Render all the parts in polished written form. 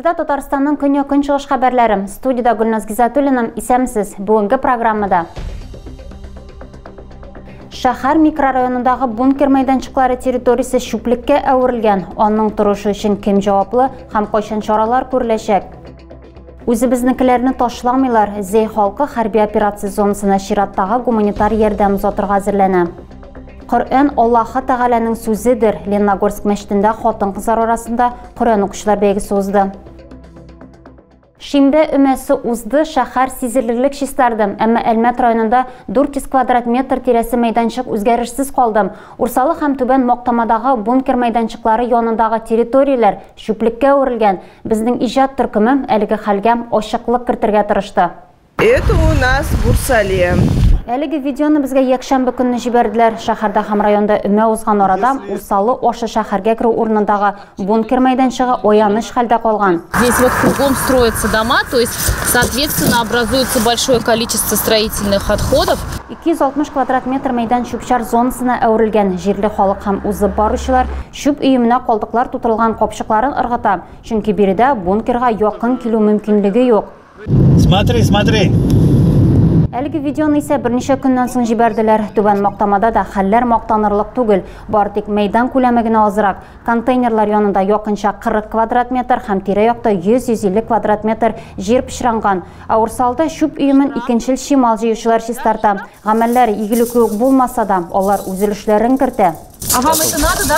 Эфирда Татарстанның көньяк көнчыгыш хәбәрләре. Студияда Гөлназ Гизатуллина, исәмсез. Бүгенге программада шәһәр микрорайонындагы бункер мәйданчыклары территориясе шүплеккә әверелгән. Аның торышы өчен кем җаваплы һәм кайчан чаралар күреләчәк? Үзебезнекеләрне ташламыйлар. Зей халкы хәрби операция зонасына чираттагы гуманитар ярдәм узатырга әзерләнә. Коръән Аллаһы Тәгаләнең сүзедер. Лениногорск мәчетендә хатын-кызлар арасында Коръән укучылар бәйгесе узды. Шимбә өмәсе узды, шәһәр сизелерлек чистарды. Әмма Әлмәт районында 400 квадрат метр тирәсе мәйданчык үзгәрешсез калды. Урсалы һәм Түбән Мактамадагы бункер мәйданчыклары янындагы территорияләр шүплеккә әверелгән. Безнең иҗат төркеме әлеге хәлгә ачыклык кертергә тырышты. Это у нас Бурсале. Әлеге видеоны безгә якшәмбе көнне җибәрделәр. Шәһәрдә һәм районда өмә узган арада Урсалы ашы шәһәргә керү урынындагы бункер мәйданчыгы аяныч хәлдә калган. Здесь вот кругом строятся дома, то есть, соответственно, образуется большое количество строительных отходов. 260 квадрат метр мәйдан шүпчар зонасына әверелгән. Җирле халык һәм узып баручылар шүп өеменә калдыклар тутырылган капчыкларын ыргыта. Чөнки биредә бункерга якын килү мөмкинлеге юк. Смотри. Әлеге видеоны исә берничә көннән соң җибәрделәр. Түбән Мактамада да хәлләр мактанырлык түгел. Бар тик мәйдан күләме генә азрак. Контейнерлар янында якынча 40 квадрат метр һәм тирә-якта 100-150 квадрат метр җир пычранган. Урсалда шүп өемен икенчел шимал җыючылар чистарта. Гамәлләр игелекле үк булмаса да, алар үзелешләрен кертә. А вам это надо, да?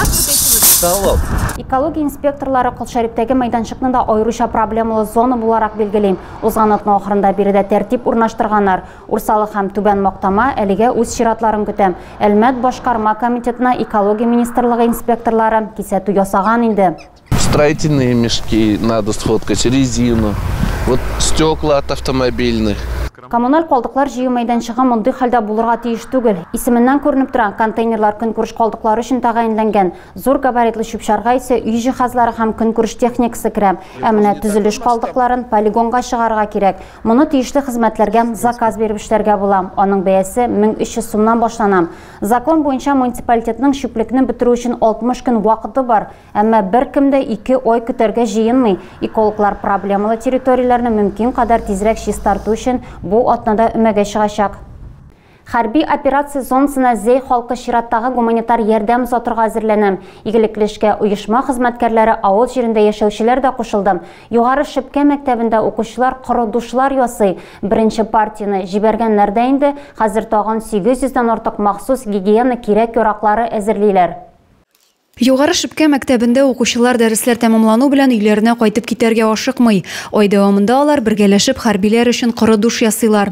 Экология инспекторлары Кулшариптәге мәйданчыкны да аеруча проблемалы зона буларак билгеләй. Узган атна ахырында биредә тәртип урнаштырганнар. Урсалы һәм Түбән Мактама әлегә үз чиратларын көтә. Әлмәт башкарма комитетына экология министрлыгы инспекторлары кисәтү ясаган инде. Строительные мешки, надо сфоткать, резину, вот стекла от автомобильных. Коммуналь калдыклар җыю мәйданчыгы мондый хәлдә булырга тиеш түгел. Исеменнән күренеп тора, контейнерлар көнкүреш калдыклары өчен тәгаенләнгән. Зур габаритлы шүпчарга исә үй җиһазлары һәм көнкүреш техникасы керә. Ә менә төзелеш калдыкларын полигонга чыгарга кирәк. Моны тиешле хезмәтләргә заказ биреп эшләргә була. Аның бәясе 1300 сумнан башлана. Закон буенча муниципалитетның шүплекне бетерү өчен 60 көн вакыты бар. Әмма беркем дә 2 ай көтәргә җыенмый. Экологлар проблемалы территорияләрне мөмкин кадәр тизрәк чистарту өчен бу атнада өмәгә чыгачак. Хәрби операция зонасына Зей халкы чираттагы гуманитар ярдәм узатырга әзерләнә. Игелекле эшкә оешма хезмәткәрләре, авыл җирендә яшәүчеләр дә кушылды. Югары Шепкә мәктәбендә укучылар коры-душлар ясый. Беренче партияны җибәргәннәр дә инде, хәзер тагын 800-дән артык махсус гигиена кирәк-яраклары әзерлиләр. Югары Шепкә мәктәбендә укучылар дәресләр тәмамлану белән өйләренә кайтып китәргә ашыкмый. Ай дәвамында алар бергәләшеп хәрбиләр өчен коры душ ясыйлар.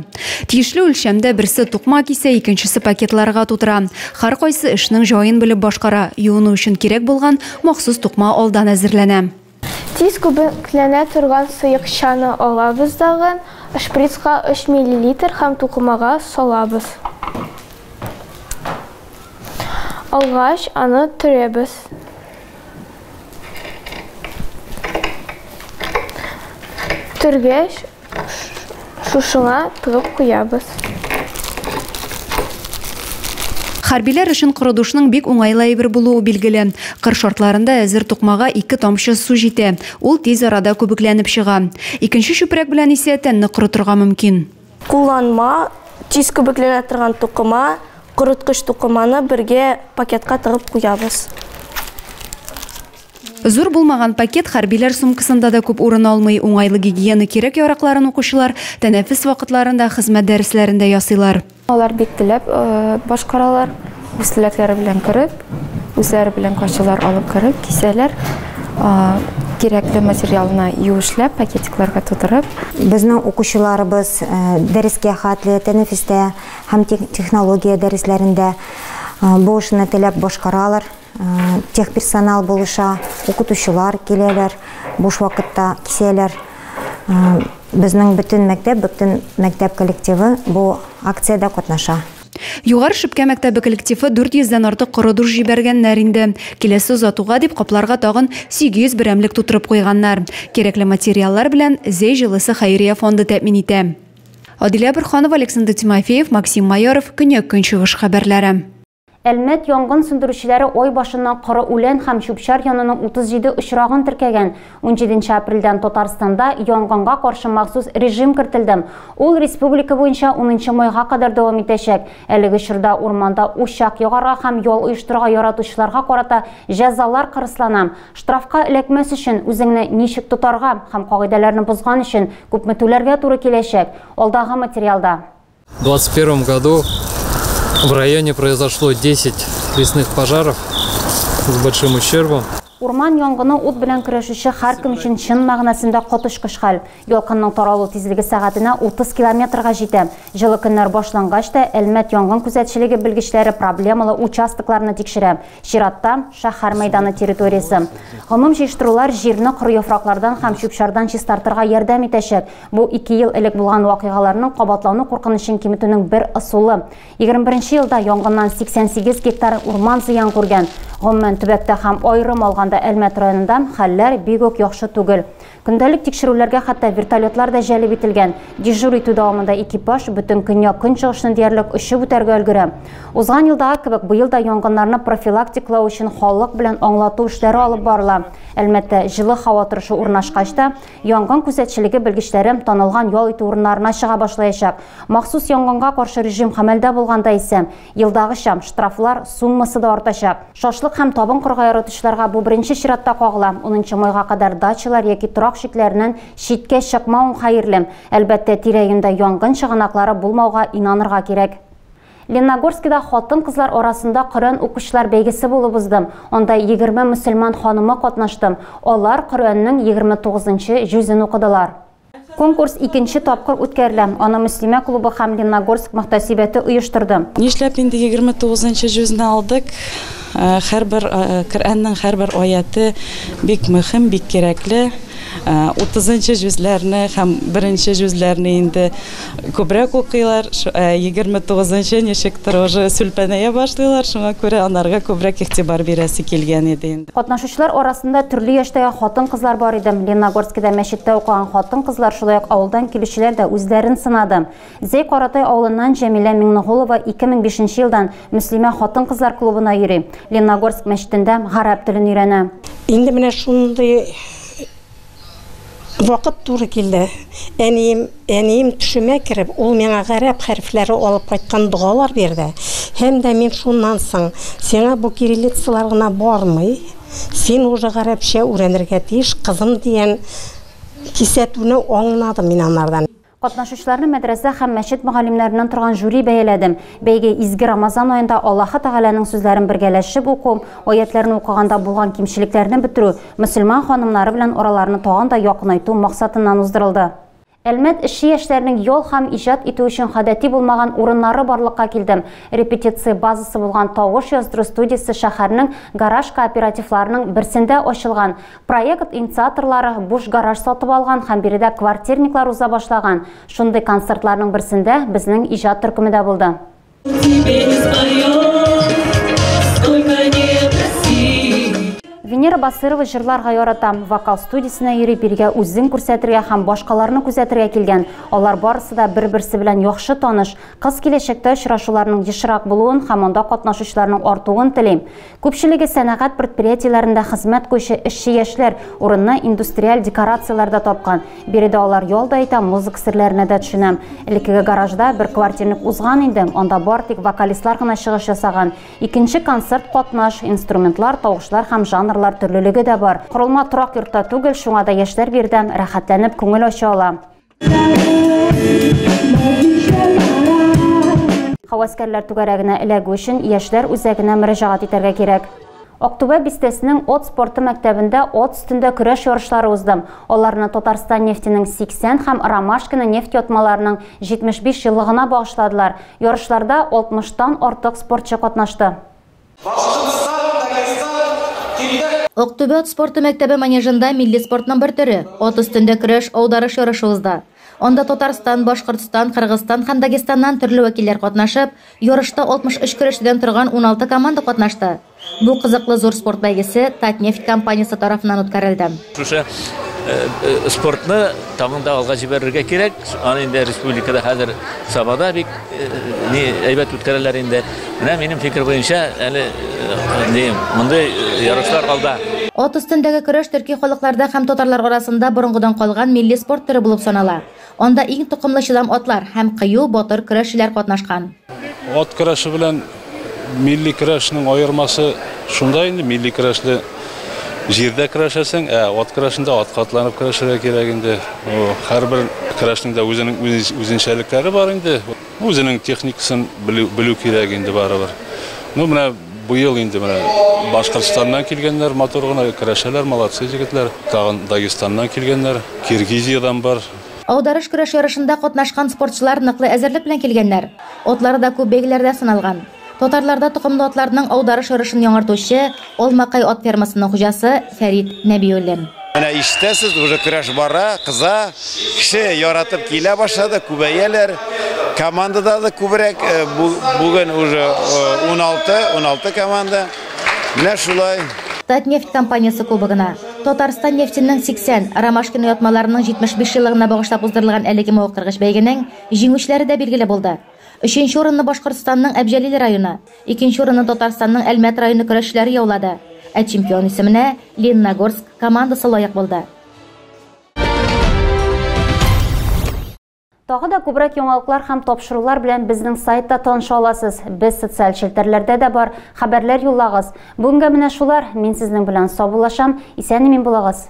Тиешле үлчәмдә берсе тукма кисә, икенчесе пакетларга тутыра. Һәр кайсы эшнең җаен белеп башкара. Юыну өчен кирәк булган махсус тукма алдан әзерләнә. Тиз күбекләнә торган сыекчаны алабыз дагы, шприцка 3 мл һәм тукмага салабыз. Алгач аны төрәбез. Төргәч шушыңа тыгып куябыз. Хәрбиләр өчен коры душның бик уңайлы әйбер булуы билгеле. Кыр шартларында әзер тукмага 2 тамчы су җитә. Ул тиз арада күбекләнеп чыга. Икенче чүпрәк белән исә тәнне корытырга мөмкин. Кулланма, тиз күбекләнә торган тукма, корыткыч тукманы бергә пакетка тыгып куябыз. Зур булмаган пакет хәрбиләр сумкасында да күп урын алмый. Уңайлы гигиена кирәк яракларын укучылар тәнәфес вакытларында хезмәт дәресләрендә ясыйлар. Алар бик теләп башкаралар, үз теләкләре белән кереп, үзләре белән кашылар алып кереп, кисәләр, кирәкле материалны юешләп, пакетикларга тутырып. Безнең укучыларыбыз дәрескә хәтле тәнәфестә һәм технология дәресләрендә бу эшне теләп башкаралар. Техперсонал булыша, укытучылар киләләр, буш вакытта кисәләр. Безнең бөтен мәктәп коллективы бу акциядә катнаша. Югары Шепкә мәктәбе коллективы 400-дән артык коры душ җибәргәннәр инде. Киләсе озатуга дип капларга тагын 800 берәмлек тутырып куйганнар. Кирәкле материаллар белән Зей җылысы хәйрия фонды тәэмин итә. Адилә Бөрханова, Александр Тимофеев, Максим Майоров, Көньяк көнчыгыш хәбәрләре. Әлмәт янгын сөндірушілері ой башыннан қыры үлән һәм шүпшар янының 37 ұшырағын тіркәген. 17 апрельден Татарстанда янгынға қаршы махсус режим кіртілді. Ул республика бойынша 10 майға қадар дәвам итәчәк. Әлеге чорда урманда ушак ягарга һәм ял оештырырга яратучыларга карата җәзалар кырыслана. Штрафка эләкмәс өчен үзеңне ничек тотарга һәм кагыйдәләрне бозган өчен күпме түләргә туры киләчәк. Алдагы материалда. В 2021 году в районе произошло 10 лесных пожаров с большим ущербом. Урман янгыны ут белән көрәшүче һәркем өчен чын мәгънәсендә котышкыч хәл. Ялкынның таралу тизлеге сәгатенә 30 километрга җитә. Җылы көннәр башлангач та Әлмәт янгын күзәтчелеге белгечләре проблемалы участокларны тикшерә. Чиратта шәһәр мәйданы территориясе. Гомум җыештырулар җирне коры яфраклардан һәм чүп-чардан чистартырга ярдәм итәчәк. Бу 2 ел элек булган вакыйгаларның кабатлану куркынычын киметүнең бер ысулы. 21 елда янгыннан 88 гектар урман зыян күргән. Гомумән төбәктә һәм айрым алганда Әлмәт районында хәлләр бик үк яхшы түгел. Көндәлек тикшерүләргә хәтта вертолетлар да җәлеп ителгән. Дежур итү дәвамында экипаж бөтен көньяк көнчыгышны диярлек очып үтәргә өлгерә. Узган елдагы кебек быел да янгыннарны профилактиклау өчен халык белән аңлату эшләре алып барыла. Әлмәттә җылы һава торышы урнашкач та янгын күзәтчелеге белгечләре танылган ял итү урыннарына чыга башлаячак. Махсус янгынга каршы режим хәмәлдә булганда исә елдагыча штрафлар суммасы да артачак. Шашлык һәм табын кырга яратучыларга бу беренче чиратта кагыла. 10 майга кадар дачалар яки торак шикләреннән читкә чыкмау хәерле. Әлбәттә тирәгендә янгын чыганаклары булмауга инанырга кирәк. Лениногорскида хатын-кызлар арасында Коръән укучылар бәйгесе булып узды. Анда 20 мөселман ханымы катнашты. Алар Коръәннең 29-нчы җүзен укыдылар. Конкурс 2нче тапкыр үткәрелә. Аны Мөслимә клубы һәм Лениногорск мөхтәсибәте оештырды. Нишләп инде 29-нчы җүзне алдык? Һәрбер Коръәннең һәрбер аяты бик мөһим, бик кирәкле. 30-нчы җүзләрне һәм 1нче җүзләрне инде күбрәк укыйлар. 29-нчы ничектер уже сүлпәнәя башлыйлар. Шуңа күрә анарга күбрәк игътибар бирәсе килгән иде инде. Катнашучылар арасында төрле яшьтәге хатын-кызлар бар иде. Лениногорскида мәчеттә укыган хатын-кызлар, шулай ук авылдан килүчеләр дә үзләрен сынады. Зәй Каратай авылыннан Җәмилә Миңнегулова 2005 елдан Мөслимә хатын-кызлар клубына йөри. Лениногорск мәчетендә гарәп телен өйрәнә. Инде менә шундый вакыт туры килде. Әнием төшемә кереп, ул миңа гарәп хәрефләре алып кайткан дугалар бирде. Һәм дә мин шуннан соң, сиңа бу кириллицалар гына бармый, син уже гарәпчә өйрәнергә тиеш, кызым дигән кисәтүне аңладым мин анардан. Катнашучыларны мәдрәсә һәм мәчет мөгаллимнәреннән торган жюри бәяләдем. Бәйге изге Рамазан аенда Аллаһы Тәгаләнең сүзләрен бергәләшеп уку, аятларны укыганда булган кимчелекләрне бетерү, мөселман ханымнары белән араларны тагын да якынайту максатыннан уздырылды. Әлмәт эшче яшьләрнең ял һәм иҗат итү өчен гадәти булмаган урыннары барлыкка килде. Репетиция базасы булган тавыш яздыру студиясе шәһәрнең гараж кооперативларының берсендә ачылган. Проект инициаторлары буш гараж сатып алган һәм биредә квартирниклар уза башлаган. Шундый концертларның берсендә безнең иҗат төркеме дә булды. Венера Басырова җырларга ярата. Вокал студиясенә йөри, биргә үзен күрсәтергә һәм башкаларны күзәтергә килгән. Алар барысы да бер-берсе белән яхшы таныш. Кыз киләчәктә очрашуларның ешрак булуын һәм анда катнашучыларның артуын телим. Күпчелеге сәнәгать предприятиеләрендә хезмәт куючы эшче яшьләр урынны индустриаль декорацияларда тапкан. Биредә алар ял да итә, музыка серләренә дә төшенә. Элекеге гаражда бер квартирник узган инде. Анда бар тик вокалистлар гына чыгыш ясаган. Икенче концерт катнаш, инструментлар, тавышлар һәм жанр төрлелеге дә бар. Корылма торак йортта түгел, шуңа да яшьләр бирдәм рәхәтләнеп күңел ача ала. Хаваскәрләр түгәрәгенә эләгү өчен яшьләр үзәгенә мөрәҗәгать итәргә кирәк. Октябрь бистәсенең от спорты мәктәбендә от өстендә көрәш ярышлары узды. Аларны Татарстан нефтенең 80 һәм Ромашкина нефть ятмаларының 75 еллыгына багышладылар. Ярышларда 60-тан артык спортчы катнашты. Октябрь от спорты мәктәбе манежында милли спортның бер төре от өстендә көрәш аударыш ярышы узды. Анда Татарстан, Башкортстан, Кыргызстан һәм Дагестаннан төрле вәкилләр катнашып, ярышта 63 көрәшчедән торган 16 команда катнашты. Бу кызыклы зур спорт бәйгесе Татнефть компаниясе тарафыннан үткәрелде. спортны тагында алга җибәрергә кирәк. Аны инде республикада хәзер Сабада бик әйбәт үткәрәләр инде. Менә минем фикер буенча, әле мондай ярышлар алда. Ат өстендәге көрәш төрки халыкларда һәм татарлар арасында борынгыдан калган милли спорт төре булып санала. Анда иң тукымлы чыдам атлар һәм кыю батыр көрәшчеләр катнашкан. Ат көрәше белән милли көрәшнең аермасы шунда инде, милли көрәшле җирдә көрәшәсең, ат көрәшендә атка атланып көрәшергә кирәк инде. Һәрбер көрәшнең дә үзенең үзенчәлекләре бар инде. Үзенең техникасын белү кирәк инде барыбер. Менә бу ел инде Башкортстаннан килгәннәр матур гына көрәшәләр, молодцы җегетләр. Тагын Дагестаннан килгәннәр, Киргизиядан бар. Аударыш көрәш ярышында катнашкан спортчылар ныклы әзерлек белән килгәннәр. Атлары да күп бәйгеләрдә сыналган. Татарларда тукымлы атларның аударыш ярышын яңартучы Олмакай ат фермасының хуҗасы Фәрит Нәбиуллин. Менә ишетәсез, уже көрәш бара, кыза, кеше яратып килә башлады, күбәяләр. Командада да күбрәк, бүген уже 16 команда. Менә шулай. Татнефть компаниясы кубогына Татарстан нефтенең 80, Ромашкин оятмаларының 75 еллыгына багышлап уздырылган әлеге мавыктыргыч бәйгенең җиңүчеләре дә билгеле булды. 3нче урынны Башкортстанның Әбҗәлил районы, 2нче урынны Татарстанның Әлмәт районы көрәшчеләре яулады. Ә чемпион исеменә Лениногорск командасы лаек булды. Тагы да күбрәк яңалыклар һәм тапшырулар белән безнең сайтта таныша аласыз. Без социаль челтәрләрдә дә бар, хәбәрләр юллагыз. Бүгенгә менә шулар. Мин сезнең белән саубуллашам. Исән-имин булыгыз.